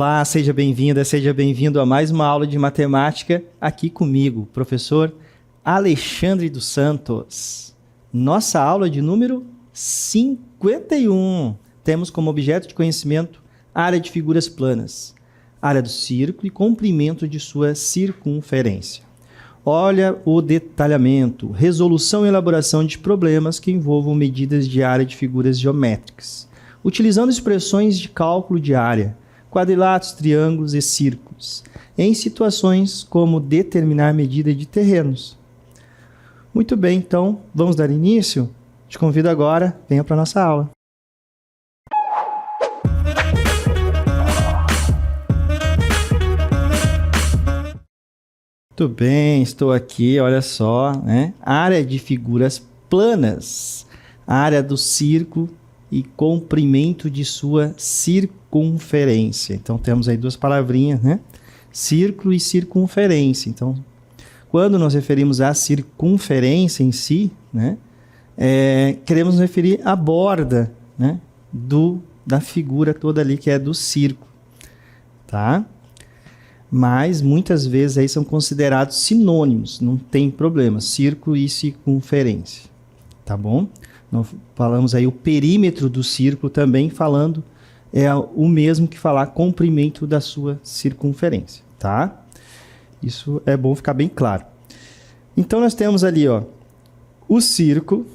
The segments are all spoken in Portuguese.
Olá, seja bem-vinda, seja bem-vindo a mais uma aula de matemática aqui comigo, professor Alexandre dos Santos. Nossa aula de número 51. Temos como objeto de conhecimento a área de figuras planas, área do círculo e comprimento de sua circunferência. Olha o detalhamento, resolução e elaboração de problemas que envolvam medidas de área de figuras geométricas, utilizando expressões de cálculo de área, quadriláteros, triângulos e círculos, em situações como determinar medida de terrenos. Muito bem, então, vamos dar início? Te convido agora, venha para a nossa aula. Muito bem, estou aqui, olha só, né? Área de figuras planas, área do círculo e comprimento de sua circunferência. Então, temos aí duas palavrinhas, né? Círculo e circunferência. Então, quando nos referimos à circunferência em si, né? Queremos nos referir à borda, né? Da figura toda ali, que é do círculo, tá? Mas, muitas vezes, aí são considerados sinônimos, não tem problema, círculo e circunferência, tá bom? Nós falamos aí o perímetro do círculo também, falando é o mesmo que falar comprimento da sua circunferência, tá? Isso é bom ficar bem claro. Então, nós temos ali, ó, o círculo,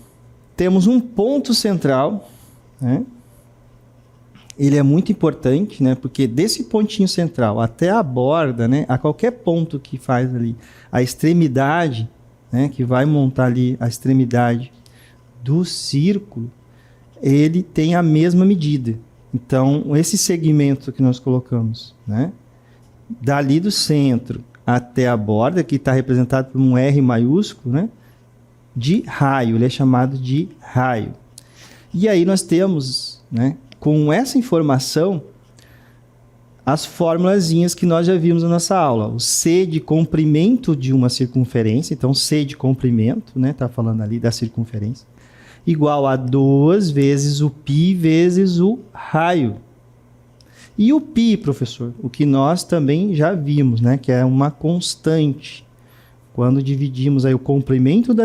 temos um ponto central, né? Ele é muito importante, né? Porque desse pontinho central até a borda, né? A qualquer ponto que faz ali a extremidade, né? Que vai montar ali a extremidade do círculo, ele tem a mesma medida. Então, esse segmento que nós colocamos, né? Dali do centro até a borda, que está representado por um R maiúsculo, né? De raio, ele é chamado de raio. E aí nós temos, né? Com essa informação, as formulazinhas que nós já vimos na nossa aula. O C de comprimento de uma circunferência, então C de comprimento, né? Tá falando ali da circunferência, igual a 2 vezes o π vezes o raio. E o π, professor, o que nós também já vimos, né? Que é uma constante. Quando dividimos aí o comprimento da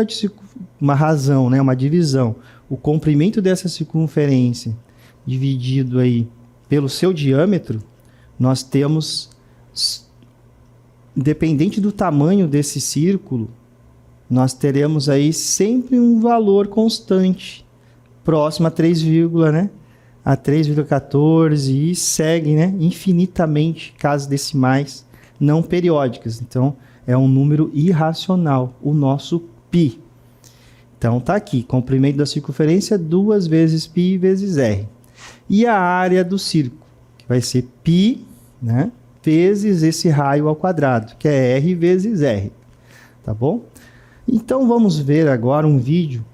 uma razão, né? Uma divisão, o comprimento dessa circunferência dividido aí pelo seu diâmetro, nós temos, independente do tamanho desse círculo, nós teremos aí sempre um valor constante, próximo a 3, né? A 3,14 e segue, né? Infinitamente casas decimais não periódicas. Então, é um número irracional, o nosso π. Então, tá aqui, comprimento da circunferência 2 vezes π vezes r. E a área do círculo, que vai ser π, né? Vezes esse raio ao quadrado, que é r vezes r. Tá bom? Então, vamos ver agora um vídeo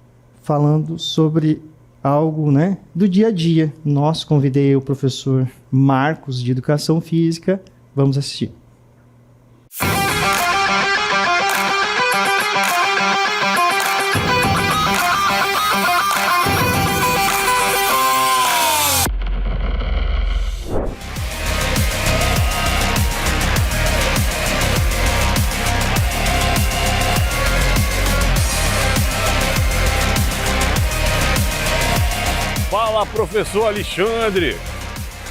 falando sobre algo, né, do dia a dia. Nós convidei o professor Marcos, de Educação Física. Vamos assistir. Fala, professor Alexandre.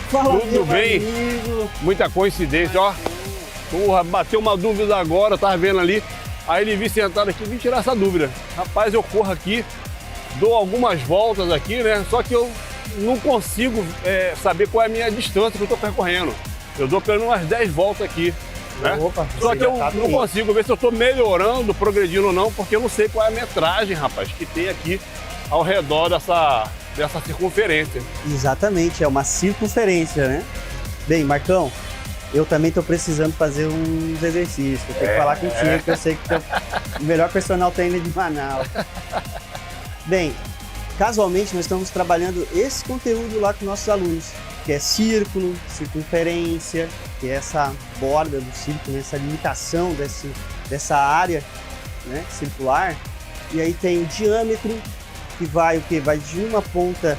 Fala, tudo bem? Amigo. Muita coincidência, ó. Porra, bateu uma dúvida agora, eu tava vendo ali. Aí ele vi sentado aqui, vim tirar essa dúvida. Rapaz, eu corro aqui, dou algumas voltas aqui, né? Só que eu não consigo saber qual é a minha distância que eu tô percorrendo. Eu dou pelo menos umas 10 voltas aqui, né? Opa, só que eu não consigo ver se eu tô melhorando, progredindo ou não, porque eu não sei qual é a metragem, rapaz, que tem aqui ao redor dessa circunferência. Exatamente, é uma circunferência, né? Bem, Marcão, eu também estou precisando fazer uns exercícios. Eu tenho que falar contigo, que eu sei que tu é o melhor personal trainer de Manaus. Bem, casualmente nós estamos trabalhando esse conteúdo lá com nossos alunos, que é círculo, circunferência, que é essa borda do círculo, essa limitação dessa área, né, circular. E aí tem o diâmetro, que vai o quê? Vai de uma ponta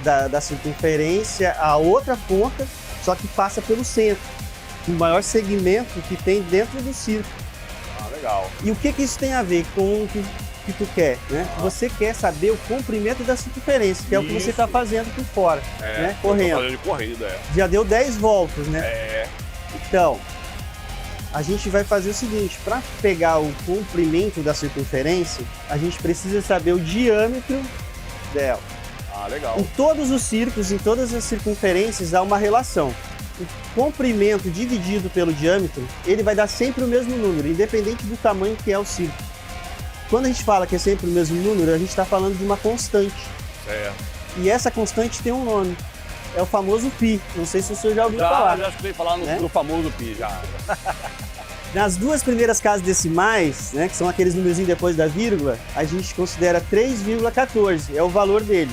da circunferência à outra ponta, só que passa pelo centro, o maior segmento que tem dentro do círculo. Ah, legal. E o que isso tem a ver com o que tu quer, né? Você quer saber o comprimento da circunferência, que é o que você está fazendo por fora, né? Correndo. Fazendo de corrida, Já deu 10 voltas, né? É. Então, a gente vai fazer o seguinte, para pegar o comprimento da circunferência, a gente precisa saber o diâmetro dela. Ah, legal. Em todos os círculos, em todas as circunferências, há uma relação. O comprimento dividido pelo diâmetro, ele vai dar sempre o mesmo número, independente do tamanho que é o círculo. Quando a gente fala que é sempre o mesmo número, a gente está falando de uma constante. Certo. E essa constante tem um nome. É o famoso π. Não sei se o senhor já ouviu falar. Já escutei falar no famoso π, já. Nas duas primeiras casas decimais, né, que são aqueles númerozinhos depois da vírgula, a gente considera 3,14, é o valor dele.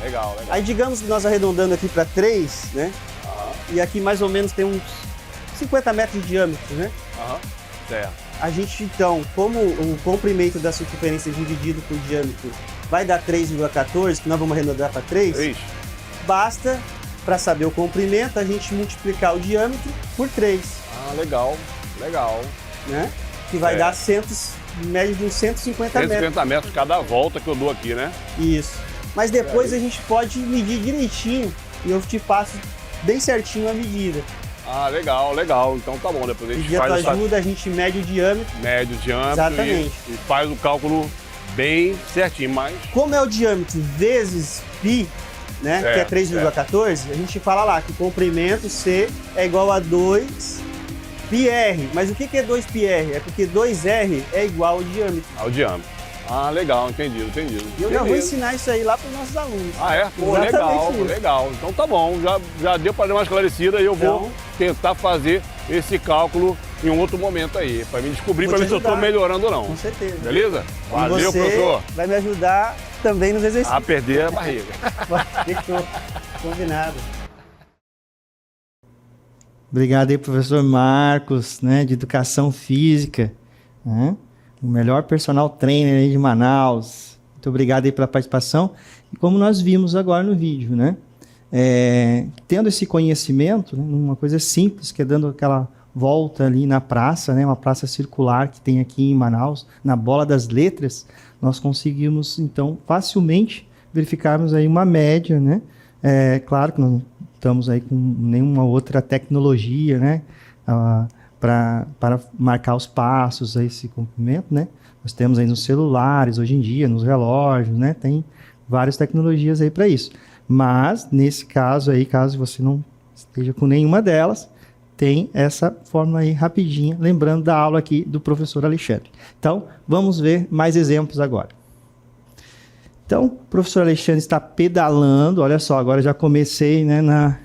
Legal, legal. Aí digamos que nós arredondando aqui para 3, né? E aqui mais ou menos tem uns 50 metros de diâmetro, né? Certo. A gente então, como o comprimento da circunferência dividido por diâmetro vai dar 3,14, que nós vamos arredondar para 3, basta, para saber o comprimento, a gente multiplicar o diâmetro por 3. Ah, legal, legal. Né? Que vai dar média de uns 150 metros. 150 metros cada volta que eu dou aqui, né? Isso. Mas depois a gente pode medir direitinho e eu te passo bem certinho a medida. Ah, legal, legal. Então tá bom, depois a gente faz essa ajuda, a gente mede o diâmetro. Mede o diâmetro. Exatamente. E faz o cálculo bem certinho, mas... Como é o diâmetro vezes π, né, que é 3,14, a gente fala lá que o comprimento C é igual a 2 πr. Mas o que é 2 πr? É porque 2r é igual ao diâmetro. Ao diâmetro. Ah, legal, entendido. E eu já vou ensinar isso aí lá para os nossos alunos. Ah, é? Pô, legal. Então tá bom, já deu para dar uma esclarecida e eu vou tentar fazer esse cálculo em um outro momento aí, para me descobrir, para ver se eu estou melhorando ou não. Com certeza. Beleza? Valeu, você professor. Vai me ajudar também nos exercícios. A perder a barriga. Fechou. Combinado. Obrigado aí, professor Marcos, né, de Educação Física, né? O melhor personal trainer aí de Manaus. Muito obrigado aí pela participação. E como nós vimos agora no vídeo, né? Tendo esse conhecimento, né, uma coisa simples, que é dando aquela volta ali na praça, né, uma praça circular que tem aqui em Manaus, na Bola das Letras, nós conseguimos, então, facilmente verificarmos aí uma média, né? Claro que não estamos aí com nenhuma outra tecnologia, né? Para marcar os passos, aí, esse comprimento, né? Nós temos aí nos celulares, hoje em dia, nos relógios, né? Tem várias tecnologias aí para isso. Mas, nesse caso aí, caso você não esteja com nenhuma delas, tem essa fórmula aí rapidinha, lembrando da aula aqui do professor Alexandre. Então, vamos ver mais exemplos agora. Então, o professor Alexandre está pedalando, olha só, agora já comecei, né,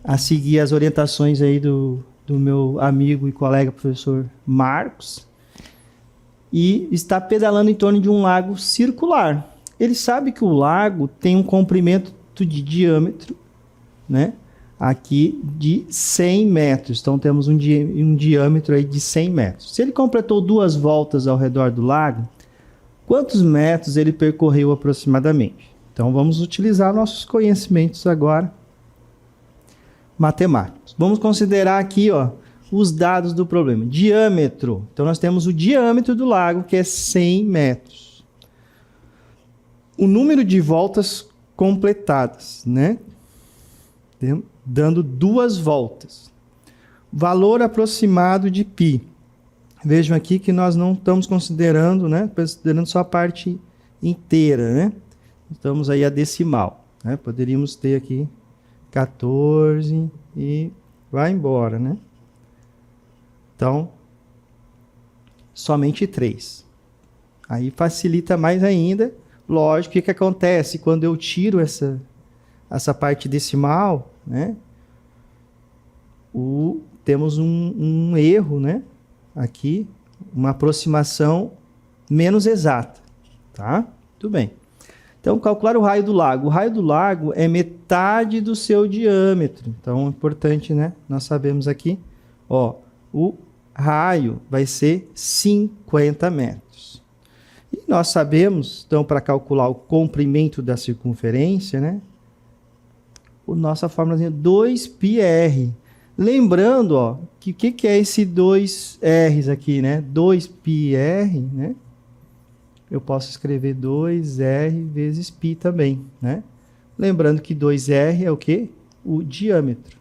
a seguir as orientações aí do meu amigo e colega professor Marcos, e está pedalando em torno de um lago circular. Ele sabe que o lago tem um comprimento de diâmetro, né, aqui de 100 metros. Então temos um diâmetro aí de 100 metros. Se ele completou 2 voltas ao redor do lago, quantos metros ele percorreu aproximadamente? Então vamos utilizar nossos conhecimentos agora matemáticos. Vamos considerar aqui, ó, os dados do problema. Diâmetro. Então nós temos o diâmetro do lago, que é 100 metros. O número de voltas completadas, né? Dando 2 voltas. Valor aproximado de π. Vejam aqui que nós não estamos considerando, né? Considerando só a parte inteira, né? Estamos aí a decimal, né? Poderíamos ter aqui 14 e vai embora, né? Então, somente 3. Aí facilita mais ainda. Lógico, o que acontece quando eu tiro essa parte decimal, né? Temos um erro, né? Aqui, uma aproximação menos exata, tá? Tudo bem. Então, calcular o raio do lago. O raio do lago é metade do seu diâmetro. Então, é importante, né? Nós sabemos aqui, ó, o raio vai ser 50 metros. E nós sabemos, então, para calcular o comprimento da circunferência, né? nossa fórmulazinha 2πr. Lembrando, ó, que o que é esse 2R's aqui, né? 2πr, né? Eu posso escrever 2R vezes π também, né? Lembrando que 2R é o quê? O diâmetro,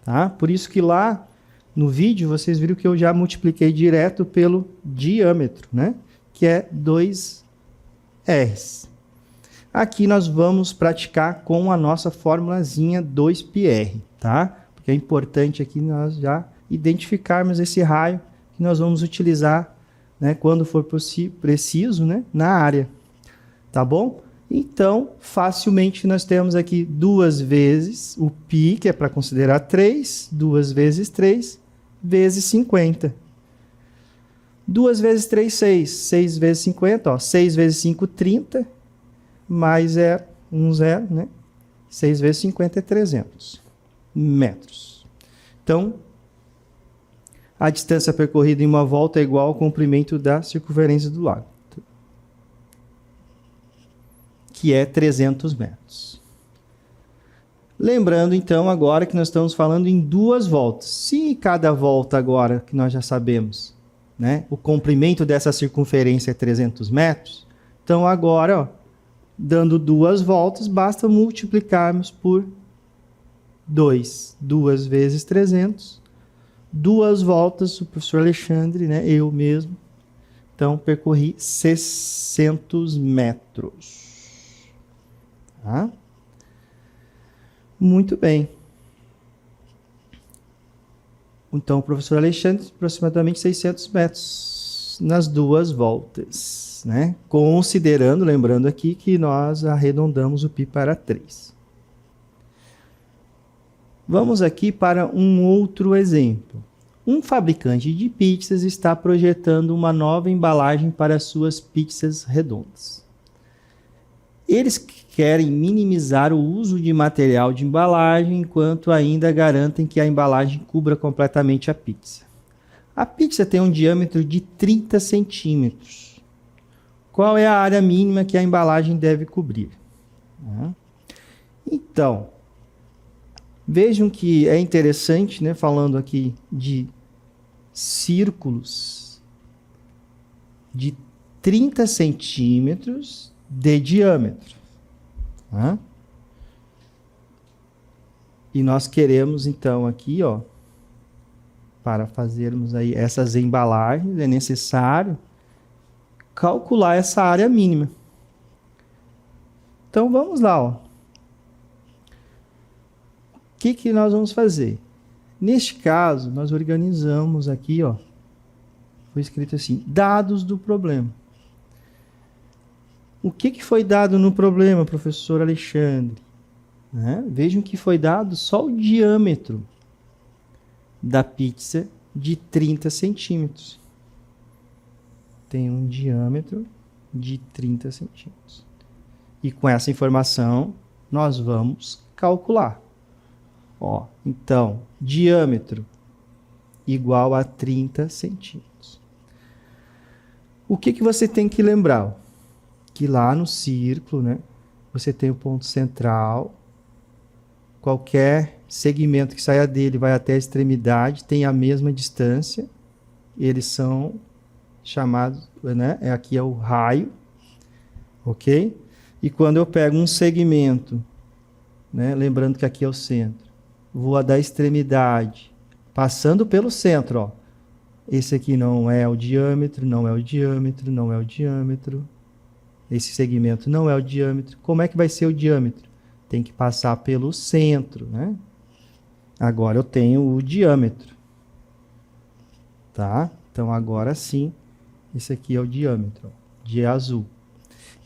tá? Por isso que lá no vídeo vocês viram que eu já multipliquei direto pelo diâmetro, né? Que é 2R's. Aqui nós vamos praticar com a nossa formulazinha 2πr, tá? Porque é importante aqui nós já identificarmos esse raio que nós vamos utilizar, né, quando for preciso, né, na área, tá bom? Então, facilmente nós temos aqui 2 vezes o π, que é para considerar 3, 2 vezes 3, vezes 50. 2 vezes 3, 6. 6 vezes 50, ó. 6 vezes 5, 30. Mais 0, 1 0, né? 6 vezes 50 é 300 metros. Então, a distância percorrida em uma volta é igual ao comprimento da circunferência do lago, que é 300 metros. Lembrando, então, agora que nós estamos falando em 2 voltas. Se cada volta agora, que nós já sabemos, né, o comprimento dessa circunferência é 300 metros, então agora, ó, dando 2 voltas, basta multiplicarmos por 2. 2 vezes 300. 2 voltas, o professor Alexandre, né, eu mesmo. Então, percorri 600 metros. Tá? Muito bem. Então, o professor Alexandre, aproximadamente 600 metros nas 2 voltas, né? Considerando, lembrando aqui, que nós arredondamos o π para 3. Vamos aqui para um outro exemplo. Um fabricante de pizzas está projetando uma nova embalagem para suas pizzas redondas. Eles querem minimizar o uso de material de embalagem, enquanto ainda garantem que a embalagem cubra completamente a pizza. A pizza tem um diâmetro de 30 centímetros. Qual é a área mínima que a embalagem deve cobrir? Então, vejam que é interessante, né, falando aqui de círculos de 30 centímetros de diâmetro. E nós queremos, então, aqui, ó, para fazermos aí essas embalagens, é necessário calcular essa área mínima. Então, vamos lá, ó. O que nós vamos fazer? Neste caso, nós organizamos aqui, ó, foi escrito assim, dados do problema. O que foi dado no problema, professor Alexandre? Vejam que foi dado só o diâmetro da pizza de 30 centímetros. Tem um diâmetro de 30 centímetros. E com essa informação, nós vamos calcular. Ó, então, diâmetro igual a 30 centímetros. O que você tem que lembrar? Que lá no círculo, né, você tem o ponto central. Qualquer segmento que saia dele vai até a extremidade, tem a mesma distância. Eles são chamados, né, aqui é o raio, ok? E quando eu pego um segmento, né, lembrando que aqui é o centro, vou da extremidade, passando pelo centro, ó. Esse aqui não é o diâmetro, não é o diâmetro, não é o diâmetro. Esse segmento não é o diâmetro. Como é que vai ser o diâmetro? Tem que passar pelo centro, né? Agora eu tenho o diâmetro. Tá? Então agora sim, esse aqui é o diâmetro, ó, de azul.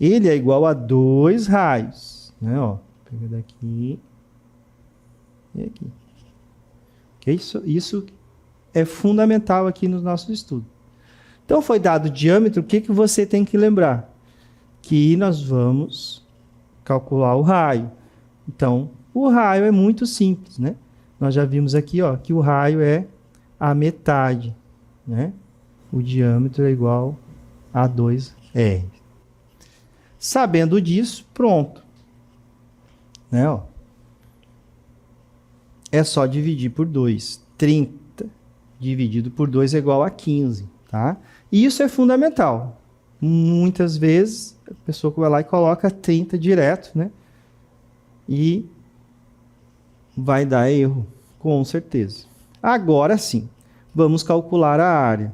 Ele é igual a 2 raios, né? Ó, pega daqui e aqui. Okay? Isso é fundamental aqui no nosso estudo. Então foi dado o diâmetro, o que você tem que lembrar? Que nós vamos calcular o raio. Então, o raio é muito simples, né? Nós já vimos aqui, ó, que o raio é a metade, né? O diâmetro é igual a 2R. Sabendo disso, pronto. Né, ó. é só dividir por 2. 30 dividido por 2 é igual a 15, tá? E isso é fundamental. Muitas vezes a pessoa vai lá e coloca 30 direto, né? E vai dar erro, com certeza. Agora sim, vamos calcular a área.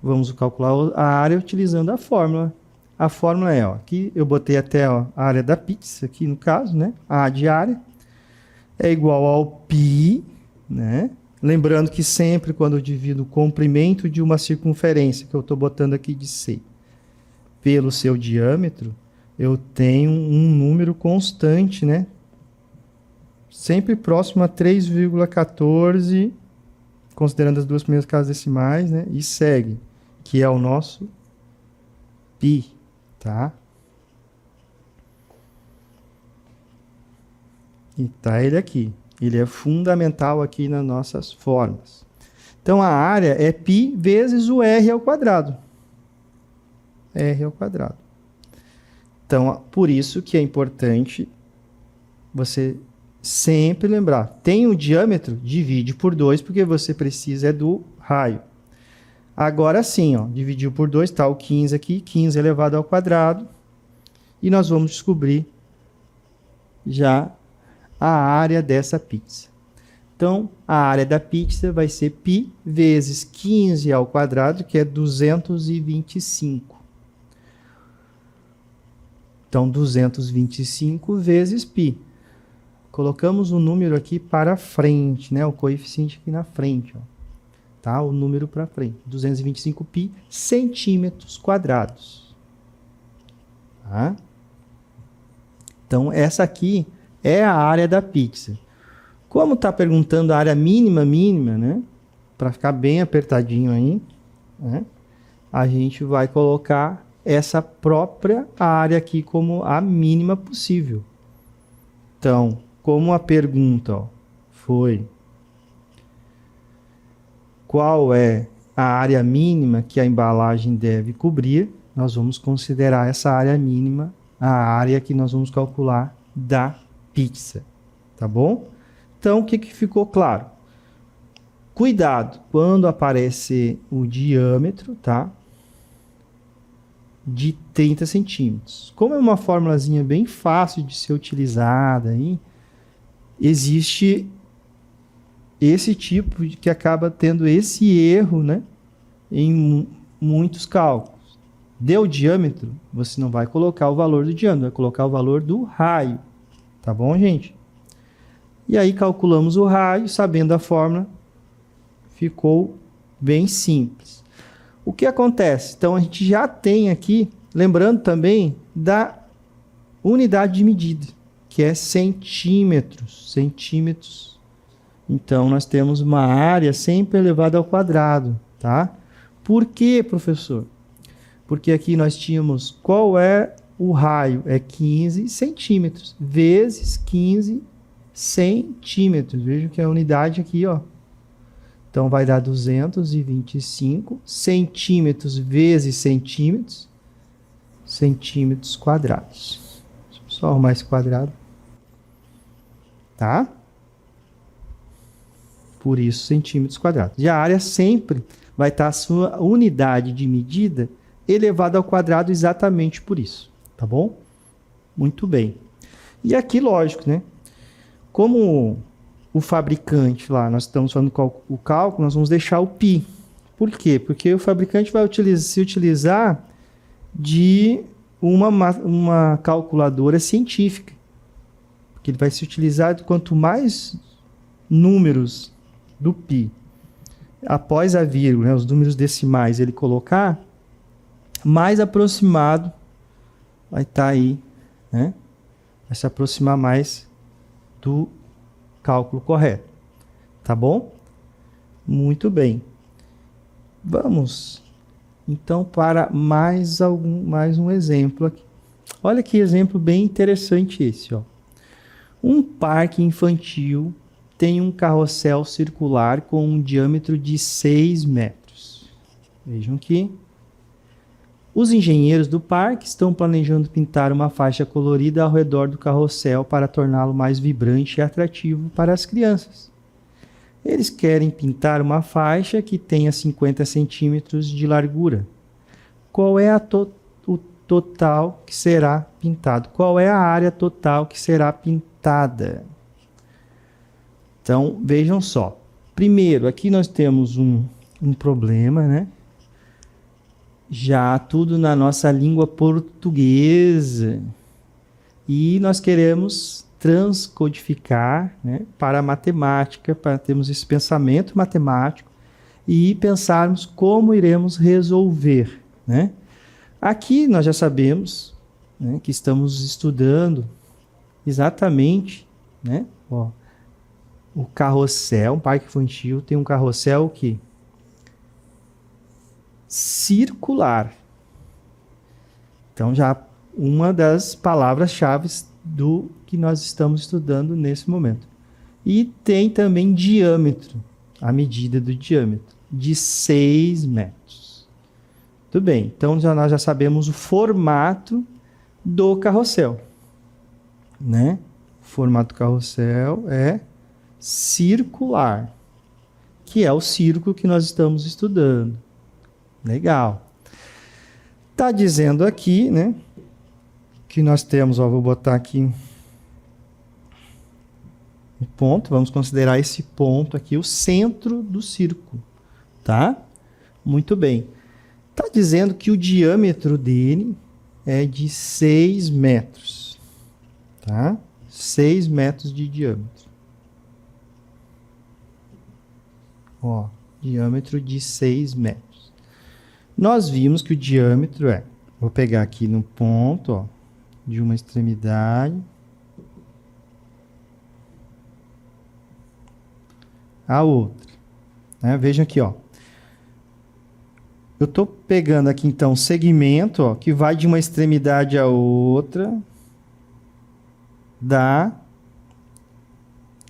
Vamos calcular a área utilizando a fórmula. A fórmula é, ó, aqui eu botei até ó, a área da pizza, aqui no caso, né? A de área é igual ao π, né? Lembrando que sempre quando eu divido o comprimento de uma circunferência, que eu estou botando aqui de C, pelo seu diâmetro, eu tenho um número constante, né? Sempre próximo a 3,14, considerando as duas primeiras casas decimais, né? E segue, que é o nosso π, tá? E tá ele aqui. Ele é fundamental aqui nas nossas formas. Então, a área é π vezes o r ao quadrado. R ao quadrado. Então, por isso que é importante você sempre lembrar. Tem o diâmetro, divide por 2, porque você precisa do raio. Agora sim, ó, dividiu por 2, está o 15 aqui, 15 elevado ao quadrado. E nós vamos descobrir já a área dessa pizza. Então, a área da pizza vai ser π vezes 15 ao quadrado, que é 225. Então, 225 vezes π. Colocamos o número aqui para frente, né? O coeficiente aqui na frente, ó. Tá? O número para frente. 225 π centímetros quadrados. Tá? Então, essa aqui é a área da pizza. Como está perguntando a área mínima, né? Para ficar bem apertadinho aí, né? A gente vai colocar essa própria área aqui como a mínima possível. Então, como a pergunta ó, foi qual é a área mínima que a embalagem deve cobrir, nós vamos considerar essa área mínima a área que nós vamos calcular da pizza, tá bom? Então, o que ficou claro? Cuidado quando aparecer o diâmetro, tá? De 30 centímetros. Como é uma formulazinha bem fácil de ser utilizada, aí, existe esse tipo de que acaba tendo esse erro, né? Em muitos cálculos. Deu diâmetro, você não vai colocar o valor do diâmetro, vai colocar o valor do raio. Tá bom, gente? E aí calculamos o raio, sabendo a fórmula, ficou bem simples. O que acontece? Então, a gente já tem aqui, lembrando também da unidade de medida, que é centímetros. Centímetros. Então, nós temos uma área sempre elevada ao quadrado, tá? Por quê, professor? Porque aqui nós tínhamos qual é o raio? É 15 centímetros vezes 15 centímetros. Vejam que a unidade aqui, ó. Então, vai dar 225 centímetros vezes centímetros, centímetros quadrados. Deixa eu só arrumar esse quadrado. Tá? Por isso, centímetros quadrados. E a área sempre vai estar a sua unidade de medida elevada ao quadrado exatamente por isso. Tá bom? Muito bem. E aqui, lógico, né? Como o fabricante lá, nós estamos falando o cálculo, nós vamos deixar o π. Por quê? Porque o fabricante vai se utilizar de uma calculadora científica. Porque ele vai se utilizar de quanto mais números do π após a vírgula, né, os números decimais, ele colocar, mais aproximado vai estar aí, né? Vai se aproximar mais do cálculo correto. Tá bom? Muito bem. Vamos, então, para mais um exemplo aqui. Olha que exemplo bem interessante esse, ó. Um parque infantil tem um carrossel circular com um diâmetro de 6 metros. Vejam aqui. Os engenheiros do parque estão planejando pintar uma faixa colorida ao redor do carrossel para torná-lo mais vibrante e atrativo para as crianças. Eles querem pintar uma faixa que tenha 50 centímetros de largura. Qual é o total que será pintado? Qual é a área total que será pintada? Então, vejam só. Primeiro, aqui nós temos um problema, né? Já tudo na nossa língua portuguesa. E nós queremos transcodificar, né, para a matemática, para termos esse pensamento matemático e pensarmos como iremos resolver, né? Aqui nós já sabemos, né, que estamos estudando exatamente, né, ó, o carrossel. Um parque infantil tem um carrossel que circular. Então já uma das palavras-chave do que nós estamos estudando nesse momento. E tem também diâmetro, a medida do diâmetro, de 6 metros. Tudo bem, então nós já sabemos o formato do carrossel, né? O formato do carrossel é circular, que é o círculo que nós estamos estudando. Legal. Está dizendo aqui, né, que nós temos, ó, vou botar aqui um ponto, vamos considerar esse ponto aqui o centro do círculo, tá? Muito bem. Está dizendo que o diâmetro dele é de 6 metros, tá? 6 metros de diâmetro. Ó, diâmetro de 6 metros. Nós vimos que o diâmetro é, vou pegar aqui no ponto, ó, de uma extremidade a outra, né? Vejam aqui, ó. Eu estou pegando aqui então segmento, ó, que vai de uma extremidade a outra da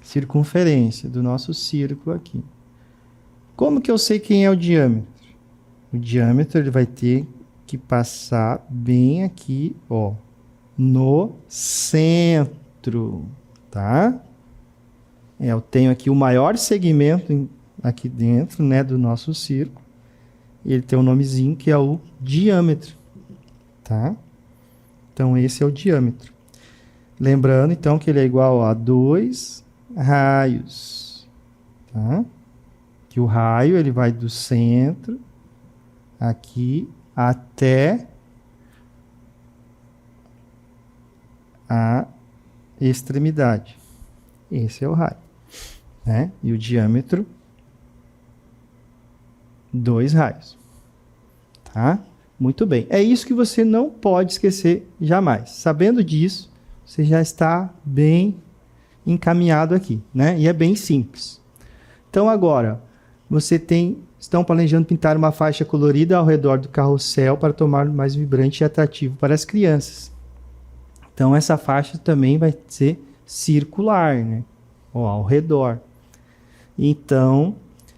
circunferência do nosso círculo aqui. Como que eu sei quem é o diâmetro? O diâmetro ele vai ter que passar bem aqui, ó, no centro, tá? Eu tenho aqui o maior segmento aqui dentro, né, do nosso círculo. Ele tem um nomezinho que é o diâmetro, tá? Então esse é o diâmetro. Lembrando então que ele é igual a 2 raios, tá? Que o raio ele vai do centro aqui até a extremidade. Esse é o raio, né? E o diâmetro, 2 raios, tá? Muito bem. É isso que você não pode esquecer jamais. Sabendo disso, você já está bem encaminhado aqui, né? E é bem simples. Então agora, estão planejando pintar uma faixa colorida ao redor do carrossel para torná-lo mais vibrante e atrativo para as crianças. Então essa faixa também vai ser circular, né? Ó, ao redor. Então,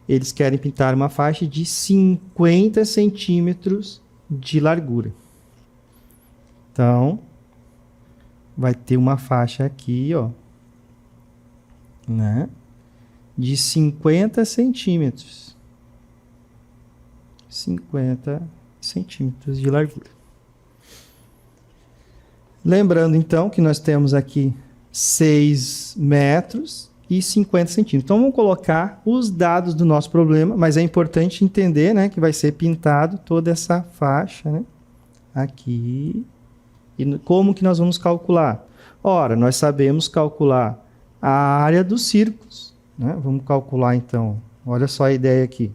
eles querem pintar uma faixa de 50 centímetros de largura. Então, vai ter uma faixa aqui, ó, né? De 50 centímetros. 50 centímetros de largura. Lembrando, então, que nós temos aqui 6 metros e 50 centímetros. Então, vamos colocar os dados do nosso problema, mas é importante entender, né, que vai ser pintado toda essa faixa, né, aqui. E como que nós vamos calcular? Ora, nós sabemos calcular a área dos círculos, né? Vamos calcular, então, olha só a ideia aqui.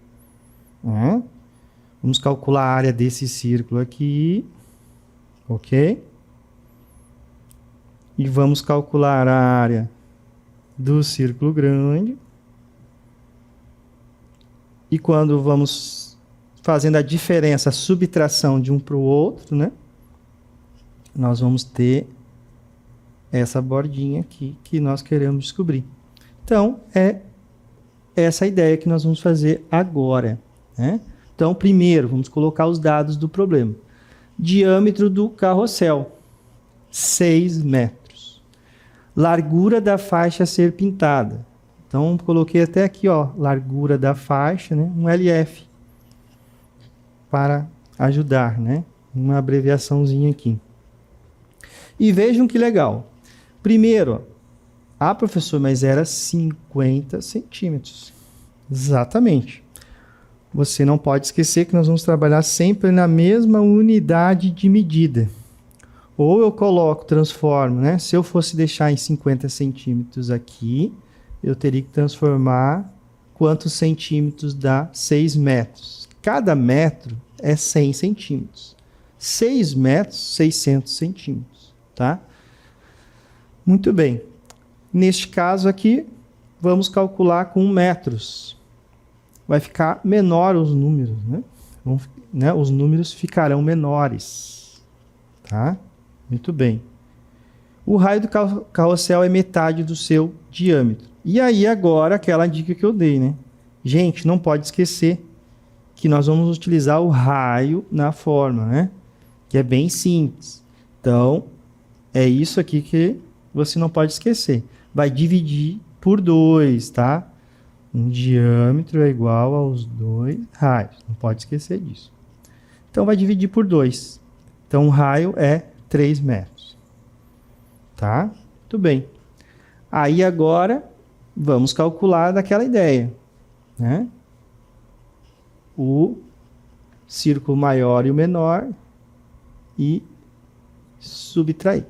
Vamos calcular a área desse círculo aqui, ok? E vamos calcular a área do círculo grande. E quando vamos fazendo a diferença, a subtração de um para o outro, né? Nós vamos ter essa bordinha aqui que nós queremos descobrir. Então, é essa a ideia que nós vamos fazer agora, né? Então, primeiro, vamos colocar os dados do problema. Diâmetro do carrossel, 6 metros. Largura da faixa a ser pintada. Então, coloquei até aqui, ó, largura da faixa, né? Um LF. Para ajudar, né? Uma abreviaçãozinha aqui. E vejam que legal. Primeiro, ó, professor, mas era 50 centímetros. Exatamente. Você não pode esquecer que nós vamos trabalhar sempre na mesma unidade de medida. Ou eu coloco, transformo, né? Se eu fosse deixar em 50 centímetros aqui, eu teria que transformar quantos centímetros dá 6 metros. Cada metro é 100 centímetros. 6 metros, 600 centímetros, tá? Muito bem. Neste caso aqui, vamos calcular com metros. Vai ficar menor os números, né? Os números ficarão menores, tá? Muito bem. O raio do carrossel é metade do seu diâmetro. E aí agora aquela dica que eu dei, né? Gente, não pode esquecer que nós vamos utilizar o raio na forma, né? Que é bem simples. Então, é isso aqui que você não pode esquecer. Vai dividir por 2, tá? Um diâmetro é igual aos 2 raios. Não pode esquecer disso. Então, vai dividir por 2. Então, o raio é 3 metros. Tá? Muito bem. Aí, agora, vamos calcular daquela ideia, né? O círculo maior e o menor e subtrair.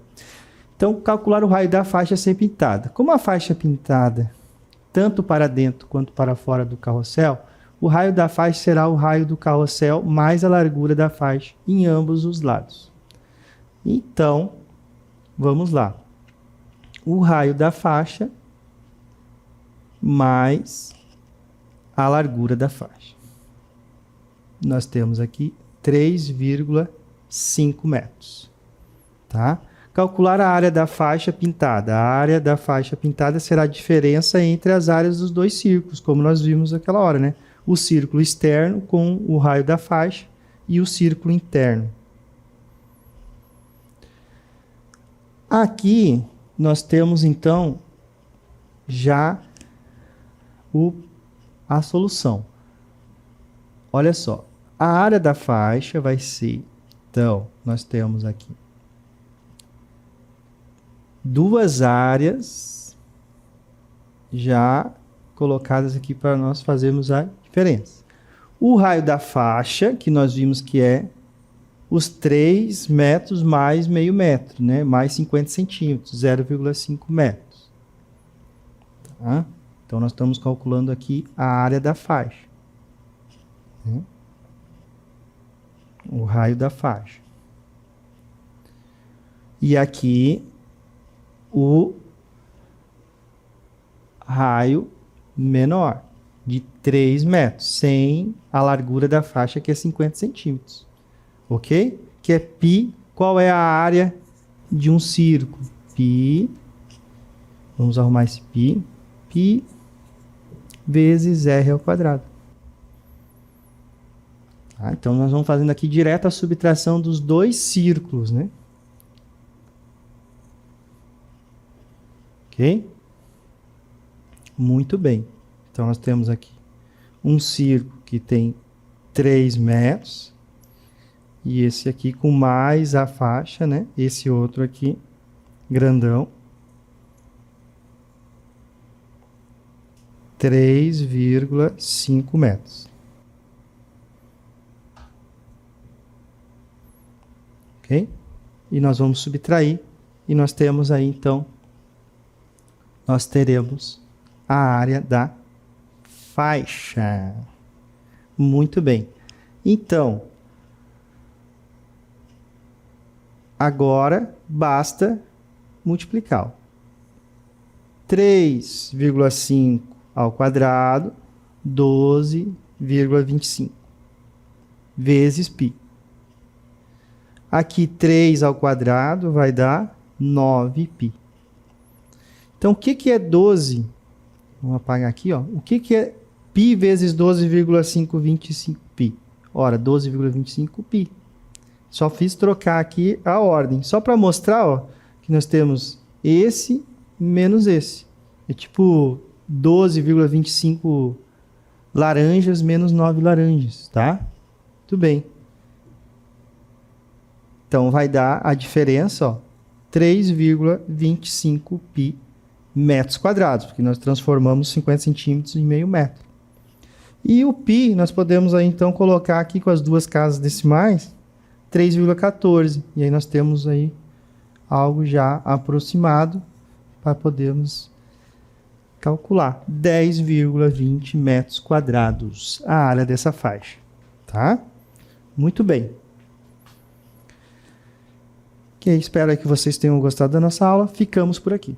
Então, calcular o raio da faixa a ser pintada. Como a faixa é pintada tanto para dentro quanto para fora do carrossel, o raio da faixa será o raio do carrossel mais a largura da faixa em ambos os lados. Então, vamos lá. O raio da faixa mais a largura da faixa. Nós temos aqui 3,5 metros. Tá? Calcular a área da faixa pintada. A área da faixa pintada será a diferença entre as áreas dos dois círculos, como nós vimos naquela hora, né? O círculo externo com o raio da faixa e o círculo interno. Aqui nós temos então já a solução. Olha só, a área da faixa vai ser, então, nós temos aqui duas áreas já colocadas aqui para nós fazermos a diferença. O raio da faixa, que nós vimos que é os 3 metros mais meio metro, né? Mais 50 centímetros, 0,5 metros. Tá? Então, nós estamos calculando aqui a área da faixa. O raio da faixa. E aqui o raio menor, de 3 metros, sem a largura da faixa, que é 50 centímetros. Ok? Que é π. Qual é a área de um círculo? Π. Vamos arrumar esse π. Π vezes r ao quadrado. Tá? Então, nós vamos fazendo aqui direto a subtração dos dois círculos, né? Ok? Muito bem. Então, nós temos aqui um círculo que tem 3 metros. E esse aqui com mais a faixa, né? Esse outro aqui, grandão. 3,5 metros. Ok? E nós vamos subtrair. E nós temos aí, então, nós teremos a área da faixa. Muito bem. Então, agora basta multiplicar. 3,5 ao quadrado, 12,25 vezes π. Aqui 3 ao quadrado vai dar 9π. Então, o que é 12? Vamos apagar aqui, ó. O que é π vezes 12,525π? Ora, 12,25π. Só fiz trocar aqui a ordem. Só para mostrar, ó, que nós temos esse menos esse. É tipo 12,25 laranjas menos 9 laranjas, tá? Tudo bem. Então, vai dar a diferença, ó, 3,25 pi metros quadrados, porque nós transformamos 50 centímetros em meio metro. E o pi, nós podemos aí, então, colocar aqui com as duas casas decimais, 3,14. E aí nós temos aí algo já aproximado para podermos calcular. 10,20 metros quadrados a área dessa faixa, tá? Muito bem. Ok, espero que vocês tenham gostado da nossa aula. Ficamos por aqui.